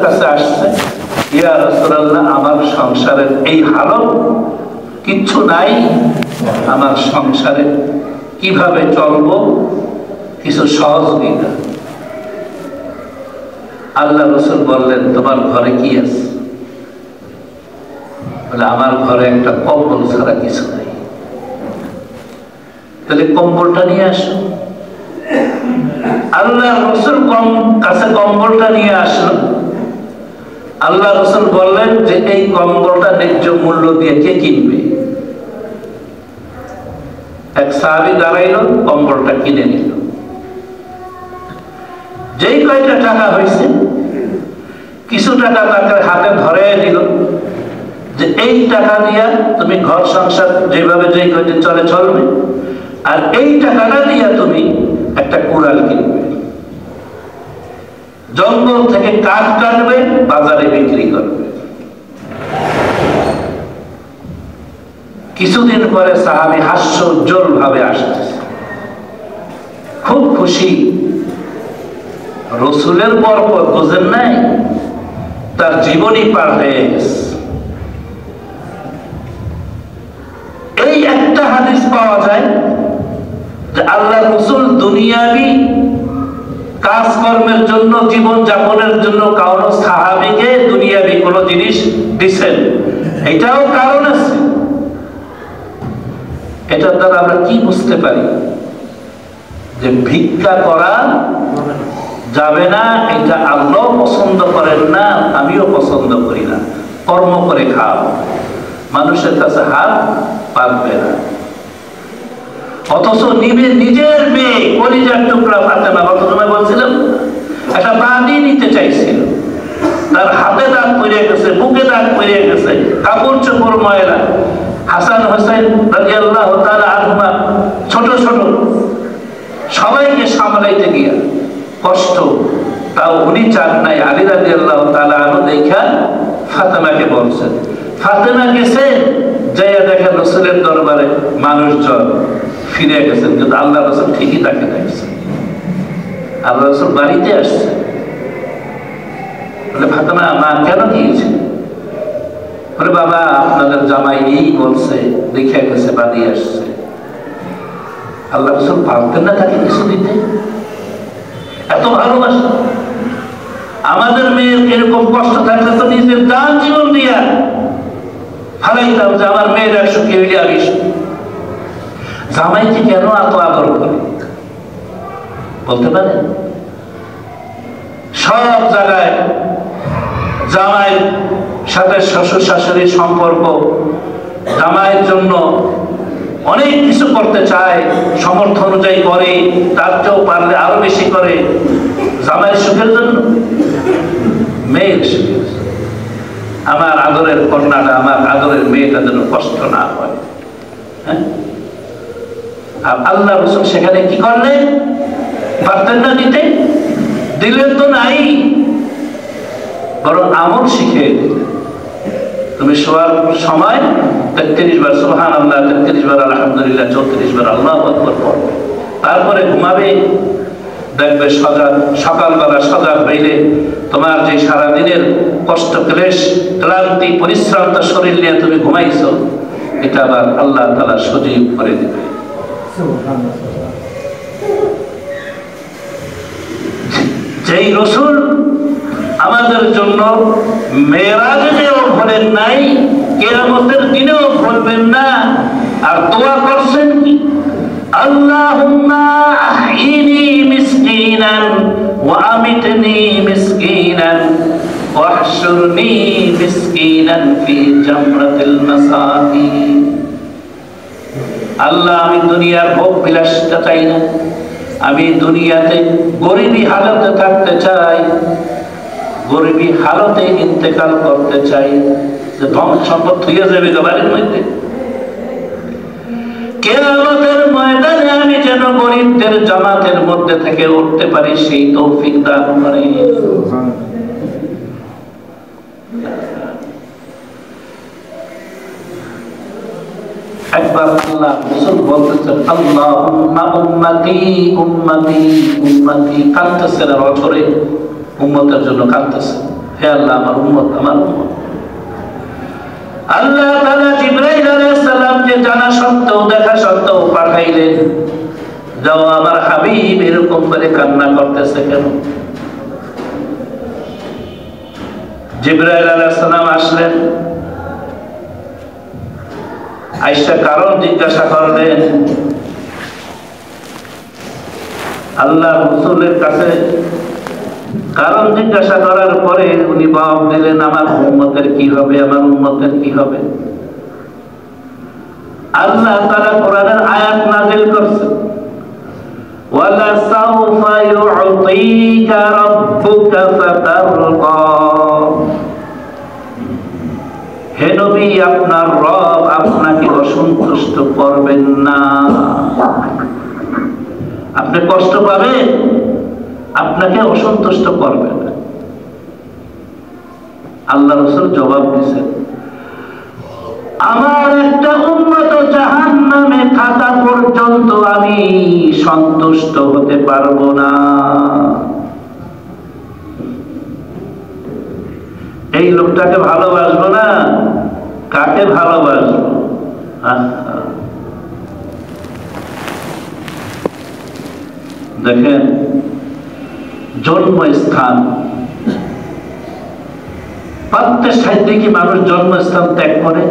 কাছে আসছে, ইয়া রাসূলুল্লাহ, আমার সংসারের এই হালত, কিচ্ছু নাই, আমার সংসারে কিভাবে চলবো, কিছু সহযোগিতা। আল্লাহ রাসূল বললেন, তোমার ঘরে কি আছে? বলে, আমার ঘরে একটা কম্বল ছাড়া কিছু নাই। তাহলে কম্বলটা নিয়ে আসো। আল্লাহ রাসূল কাছে কম্বলটা নিয়ে আসলো। আল্লাহ রাসূল বললেন যে এই কম্বলটা ন্যায্য মূল্য দিয়ে কে কিনবে? এক সাহাবী দাঁড়াইলো, কম্বলটা কিনে নিল। যেই কয়টা টাকা হয়েছে, কিছু টাকা তাকে হাতে ধরে দিল যে এই টাকা দিয়া তুমি ঘর সংসার যেভাবে যেই কয়দিন চলে চলবে, আর এই টাকাটা দিয়া তুমি একটা কুড়াল কিনবে, জঙ্গল থেকে কাঠ কাটবে, বাজারে বিক্রি করবে। কিছুদিন পরে সাহাবী হাস্যোজ্জ্বল ভাবে আসতেছে, খুব খুশি। রসুলের বরকত বুঝেন নাই, তার জীবনই পার হয়ে গেছে। এই একটা হাদিস পাওয়া যায় যে আল্লাহ রসুল দুনিয়াবি কাজকর্মের জন্য, জীবন যাপনের জন্য কারো সাহাবীকে দুনিয়াবি কোনো জিনিস দিচ্ছেন। এটাও কারণ আছে। এটার দ্বারা আমরা কি বুঝতে পারি? যে ভিক্ষা করা যাবে না, এটা আল্লাহ পছন্দ করেন না, আমিও পছন্দ করি না। কর্ম করে খাও, মানুষের কাছে হাত পাতবে না। অথচ নিজের মেয়ে কলিজার টুকরা ফাতেমা, গত সময় বলছিলাম, একটা বাড়ি নিতে চাইছিল, তার হাতে দাগ পড়ে গেছে, বুকে দাগ পড়ে গেছে, কাপড় চোপড় ময়লা। হাসান হোসেন রাদিয়াল্লাহু তাআলা আনহুমা ছোট ছোট, সবাইকে সামলাইতে গিয়া কষ্ট, তাও উনি চান নাই। আলী রাদিয়াল্লাহু তাআলা আনহু দেখা ফাতেমাকে বলছেন। ফাতেমা গেছে, যাইয়া দেখেন রাসূলের দরবারে মানুষজন ফিরে গেছেন, কিন্তু আল্লাহ রাসূল ঠিকই তাকে দেখছেন। আল্লাহ রাসূল বাড়িতে আসছে। বলে, ফাতেমা, মা কেন গিয়েছে? বলে, বাবা, আপনাদের জামাই এই বলছে, দেখে গেছে, বাড়ি আসছে। আল্লাহ রাসূল পারতেন না তাকে কিছু দিতে? এত ভালোবাসা। আমাদের মেয়ের এরকম কষ্ট থাকলে তো নিজের জান জীবন দিয়া ফালাইতাম যে আমার মেয়েরা সুখী হইলে আমি সুখী। জামাইকে কেন এত আদর করে বলতে পারেন? সব জায়গায় জামাইয়ের সাথে শ্বশুর শাশুড়ির সম্পর্ক, জামাইয়ের জন্য অনেক কিছু করতে চায়, সমর্থ অনুযায়ী করে, তার চেয়েও পারলে আরো বেশি করে। জামাইয়ের সুখের জন্য, মেয়ের সুখের, আমার আদরের কন্যাটা, আমার আদরের মেয়েটা যেন কষ্ট না হয়। হ্যাঁ, আর আল্লাহ রাসূল সেখানে কি করলেন? পারতেন না দিতে? দিলেন তো নাই, বরং আমল শিখে দিলেন। তুমি শোয়ার সময় 33 বার সুবহানাল্লাহ, 33 বার আলহামদুলিল্লাহ, 34 বার আল্লাহু আকবার পড়বে। তারপরে ঘুমাবে। দেখবে সকালবেলা সজাগ হইলে তোমার যে সারাদিনের কষ্ট, ক্লেশ, ক্লান্তি, পরিশ্রান্ত শরীর নিয়ে তুমি ঘুমাইছো, এটা আবার আল্লাহ তাআলা সজীব করে দেবে। যেই রাসূল আমাদের জন্য মেরাজেও ভুলেন নাই, কিয়ামতের দিনেও ভুলবেন না। আর দোয়া করছেন কি? আল্লাহুম্মা আহইনি মিসকিনান ওয়া আমিতনি মিসকিনান ওয়াহশুরনি মিসকিনান ফি জামরাতিল মাসাকিন। আল্লাহ, আমি দুনিয়ার ভোগ বিলাসিতা চাই না, আমি দুনিয়াতে গরিবী হালতে থাকতে চাই, গরিবী হালতে ইন্তেকাল করতে চাই, যে ধন সম্পদ হইয়া যাবে বাড়ির মধ্যে। কিয়ামতের ময়দানে আমি যেন গরিবদের জামাতের মধ্যে থেকে উঠতে পারি, সেই তৌফিক দান করে। একবার আল্লাহ রাসূল বলতেছেন, আল্লাহুম্মা উম্মতি উম্মতি উম্মতি, কাঁদতেছেন আর অঝরে উম্মতের জন্য কাঁদতেছেন। হে আল্লাহ আমার উম্মত আমার উম্মত। আল্লাহ তাআলা জিবরাইল আলাইহিস সালামকে জানা সত্ত্বেও দেখা সত্ত্বেও পাঠাইলেন, যাও আমার হাবিব এরকম করে কান্না করতেছে কেন? জিবরাইল আলাইহিস সালাম আসলেন, আয়েশা কারণ জিজ্ঞাসা করলেন। আল্লাহ রাসূলের কাছে কারণ জিজ্ঞাসা করার পরে উনি জবাব দিলেন, আমার উম্মতের কি হবে, আমার উম্মতের কি হবে। আল্লাহ তাআলা কোরআনের আয়াত নাযিল করেছেন, ওয়ালা সাউফা ইউতিকা রাব্বুকা ফাতারদা। হে নবী, আপনার রব আপনাকে অসন্তুষ্ট করবেন না, আপনি কষ্ট পাবেন, আপনাকে অসন্তুষ্ট করবেন না। আল্লাহ রাসূল জবাব দিয়েছেন, আমার একটা উম্মত জাহান্নামে থাকা পর্যন্ত আমি সন্তুষ্ট হতে পারবো না। এই লোকটাকে ভালোবাসবো না, কাকে ভালোবাসবো? দেখেন, জন্মস্থান, প্রত্যেক সাহিত্যে কি মানুষ জন্মস্থান ত্যাগ করে,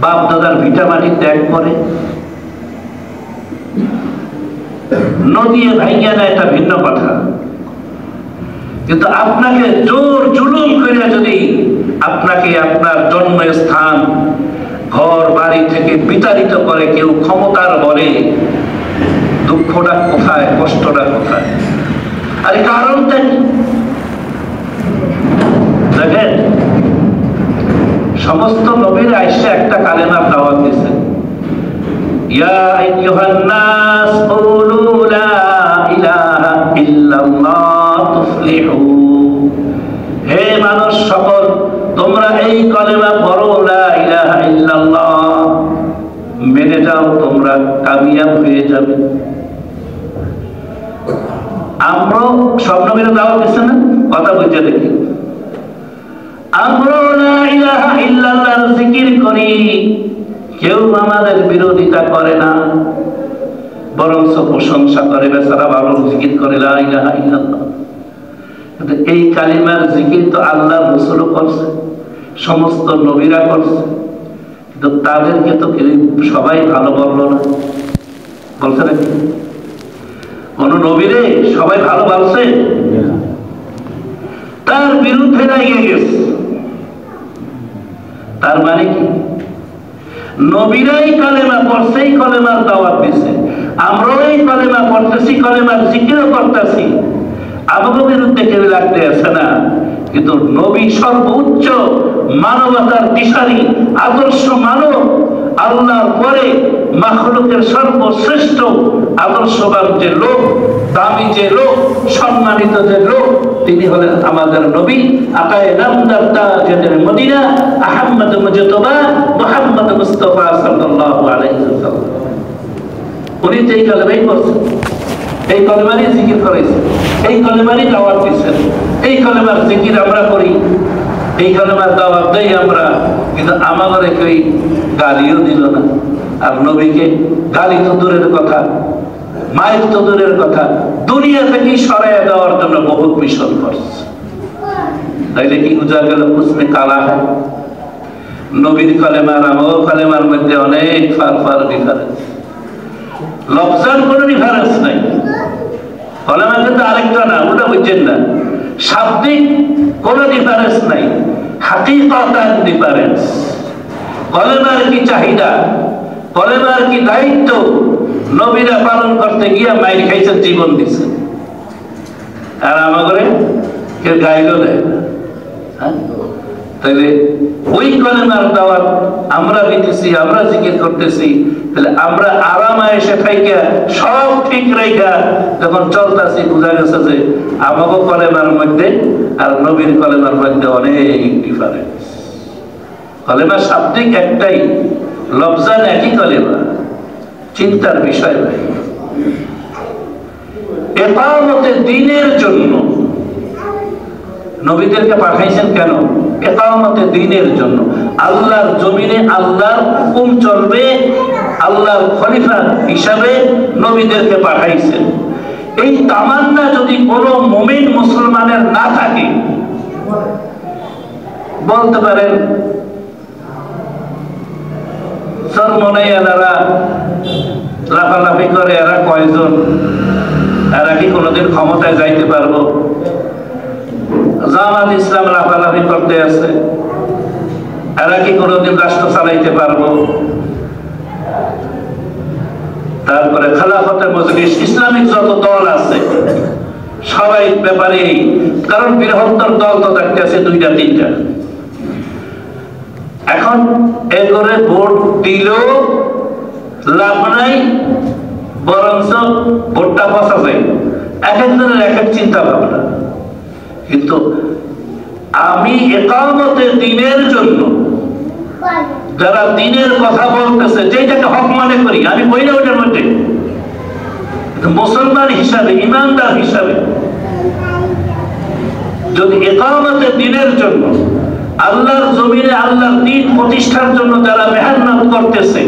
বাপ দাদার ভিটা মাটি ত্যাগ করে, নদী ভাইয়া না, এটা ভিন্ন কথা। কিন্তু আপনাকে জোর জুলুম করে যদি আপনাকে আপনার জন্মস্থান ঘর বাড়ি থেকে বিতাড়িত করে কেউ ক্ষমতার বলে, দুঃখটা কোথায়, কষ্টটা কোথায়? আরে কারণটা কি? দেখেন, সমস্ত নবীর আয়েশা একটা কালেমার দাওয়াত দিয়েছেন, ইয়া আইয়ুহান নাস কুলু লা ইলাহা ইল্লাল্লাহ তুফলিহু। হে মানুষ সকল, তোমরা এই কালেমা পড়ো, লা ইলাহা ইল্লাল্লাহ, মেনে যাও, তোমরা কামিয়াব হয়ে যাবে। আমরা সব নবীর দাওয়াত দিচ্ছেন না, কথা বুঝে দেখি। আমরা লা ইলাহা ইল্লাল্লাহর জিকির করি, কেউ আমাদের বিরোধিতা করে না, বরং প্রশংসা করে, বেচারা ভালো জিকির করে লা ইলাহা ইল্লাল্লাহ। কিন্তু এই কালিমার জিকির তো আল্লাহ রাসূল করছে, সমস্ত নবীরা করছে, কিন্তু তাদেরকে তো কেউ সবাই ভালো বললো না, বলছে নাকি? কোন নবীরে সবাই ভালো বলছে? তার বিরুদ্ধে লাগিয়ে গেছে। তার মানে কি? নবীরাই কালেমা পড়ছে, কলেমার দাওয়াত দিছে, আমরাও এই কলেমা পড়তেছি, কলেমার জিকিরও করতেছি, আমাদের বিরুদ্ধে কেউ লাগতে আছে না। কিন্তু নবী সর্বোচ্চ মানবতার দিশারি, আদর্শ মানব, আল্লাহর পরে মাখলুকের সর্বশ্রেষ্ঠ আদর্শবান যে লোক, দামি যে লোক, সম্মানিত যে লোক, তিনি হলেন আমাদের নবী আকায়ে নামদার তাজের মদিনা আহমদ মুজতবা মুহাম্মদ মুস্তাফা সাল্লাল্লাহু আলাইহি ওয়াসাল্লাম। উনি যেই কালেমাই করছেন, এই কলেমারই জিকির করেছেন, এই কলেমারই দাওয়াত দিচ্ছেন, এই কলেমার জিকির আমরা করি, এই কলেমার দাওয়াত দেই আমরা। কিন্তু আমাদের কেউ গালিও দিল না। আর নবীকে গালি তো দূরের কথা, মায়ের তো দূরের কথা, দুনিয়া থেকে সরাইয়া দেওয়ার জন্য বহুত মিশন করছে। তাইলে কি বুঝা গেল? উসমে কালা হয়। নবীর কলেমার আমার কলেমার মধ্যে অনেক ফার ডিফারেন্স, লফজার কোনো ডিফারেন্স নাই। কলেমা কিন্তু আরেকটা না, ওটা বুঝছেন না। শাব্দিক কোনো ডিফারেন্স নাই, হাকিকতান ডিফারেন্স। কলেমার কি চাহিদা, কলেমার কি দায়িত্ব, নবীরা পালন করতে গিয়া মাইর খাইছেন, জীবন দিছে। আর আমাদের কেউ গাইল দেয় না। তাহলে ওই কলেমার দাওয়াত আমরা দিতেছি, আমরা জিকির করতেছি, তাহলে আমরা আরামে এসে থাইকা সব ঠিক রাইখা যখন চলতেছি, বোঝা গেছে যে আমাকে কলেমার মধ্যে আর নবীর কলেমার মধ্যে অনেক ডিফারেন্স। কলেমা শাব্দিক একটাই, লফজান একই কলেমা, চিন্তার বিষয় নাই। ইকামতে দ্বীনের জন্য নবীদেরকে পাঠাইছেন কেন? ইকামতে দ্বীনের জন্য। আল্লাহর জমিনে আল্লাহর হুকুম চলবে, আল্লাহর খলিফা হিসাবে নবীদেরকে পাঠাইছেন। এই তামান্না যদি কোনো মুমিন মুসলমানের না থাকে, বলতে পারেন সরমনাইয়ারা লাফালাফি করে, এরা কয়জন, এরা কি কোনোদিন ক্ষমতায় যাইতে পারবো? জামাত ইসলাম লাফালাফি করতে আছে, এরা কি কোনোদিন রাষ্ট্র চালাইতে পারবো? তারপরে খেলাফতে মজলিস, ইসলামিক যত দল আছে সবাই ব্যাপারে, কারণ বৃহত্তর দল তো দেখতে আছে 2টা 3টা। এখন এগোরে ভোট দিলেও লাভ নাই, বরঞ্চ ভোটটা বসা যায়। এক একজনের এক এক চিন্তা ভাবনা। কিন্তু আমি ইকামতে দ্বীনের জন্য যারা দ্বীনের কথা বলতেছে, যেটাকে হক মনে করি, আমি কই না ওটার মধ্যে, মুসলমান হিসাবে, ইমানদার হিসাবে যদি ইকামতে দ্বীনের জন্য, আল্লাহর জমিনে আল্লাহর দ্বীন প্রতিষ্ঠার জন্য যারা মেহনত করতেছে,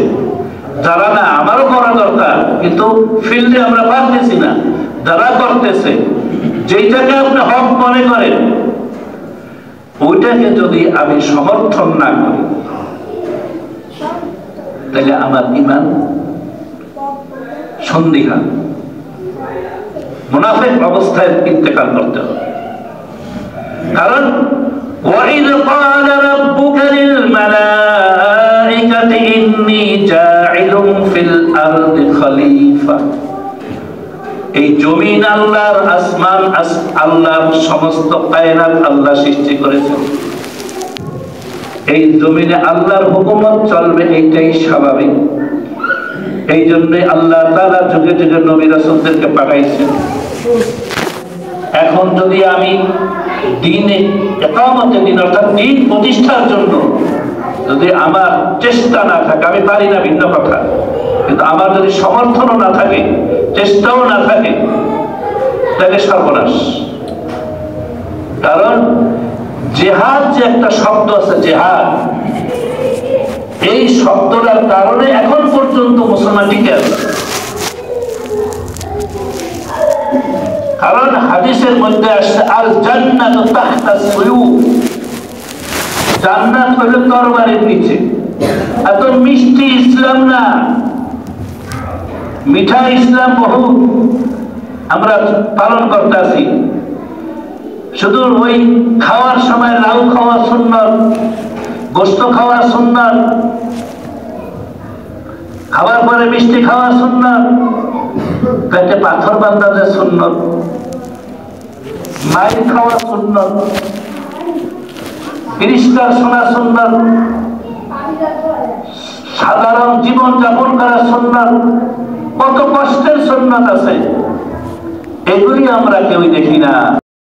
যারা না আমারও করা দরকার কিন্তু ফিল্ডে আমরা পারতেছি না, যারা করতেছে, যেটাকে আপনি হক মনে করেন, ওইটাকে যদি আমি সমর্থন না করি, তাহলে আমার ঈমান সন্দিহান, মুনাফিক অবস্থায় ইন্তেকাল করতে হবে। কারণ وَإِذْ قَالَ رَبُّكَ لِلْمَلَائِكَةِ إِنِّي جَاعِلٌ فِي الْأَرْضِ خَلِيفَةً। এই জমিন আল্লাহর, আসমান আল্লাহর, সমস্ত কায়নাত আল্লাহ সৃষ্টি করেছেন। এই জমিনে আল্লাহর হুকুমত চলবে, এইটাই স্বাভাবিক। এই জন্য আল্লাহ তাআলা যুগে যুগে নবী রাসূলদেরকে পাঠাইছেন। এখন যদি আমি দ্বীনে ইকামতে দ্বীন অর্থাৎ দ্বীন প্রতিষ্ঠার জন্য যদি আমার চেষ্টা না থাকে, আমি পারি না ভিন্ন কথা, কিন্তু আমার যদি সমর্থনও না থাকে, চেষ্টাও না থাকে, তাহলে সর্বনাশ। কারণ জিহাদ যে একটা শব্দ আছে, জিহাদ, এই শব্দটার কারণে এখন পর্যন্ত মুসলমান টিকে আছে। কারণ হাদিসের মধ্যে আসছে আল জান্নাতু তাহতা সুয়ুফ, জান্নাত হলো তরবারির নিচে। এত মিষ্টি ইসলাম না, মিঠা ইসলাম বহু আমরা পালন করতে আছি। শুধু ওই খাওয়ার সময় লাউ খাওয়া সুন্নত, গোশত খাওয়া সুন্নত, খাওয়ার পরে মিষ্টি খাওয়া সুন্নত, পেটে পাথর বাঁধা যে সুন্নত, মাইর খাওয়া সুন্নত, পরিষ্কার শোনা সুন্নত, সাধারণ জীবন যাপন করা সুন্নত, কত কষ্টের সুন্নত আছে, এগুলি আমরা কেউ দেখি না।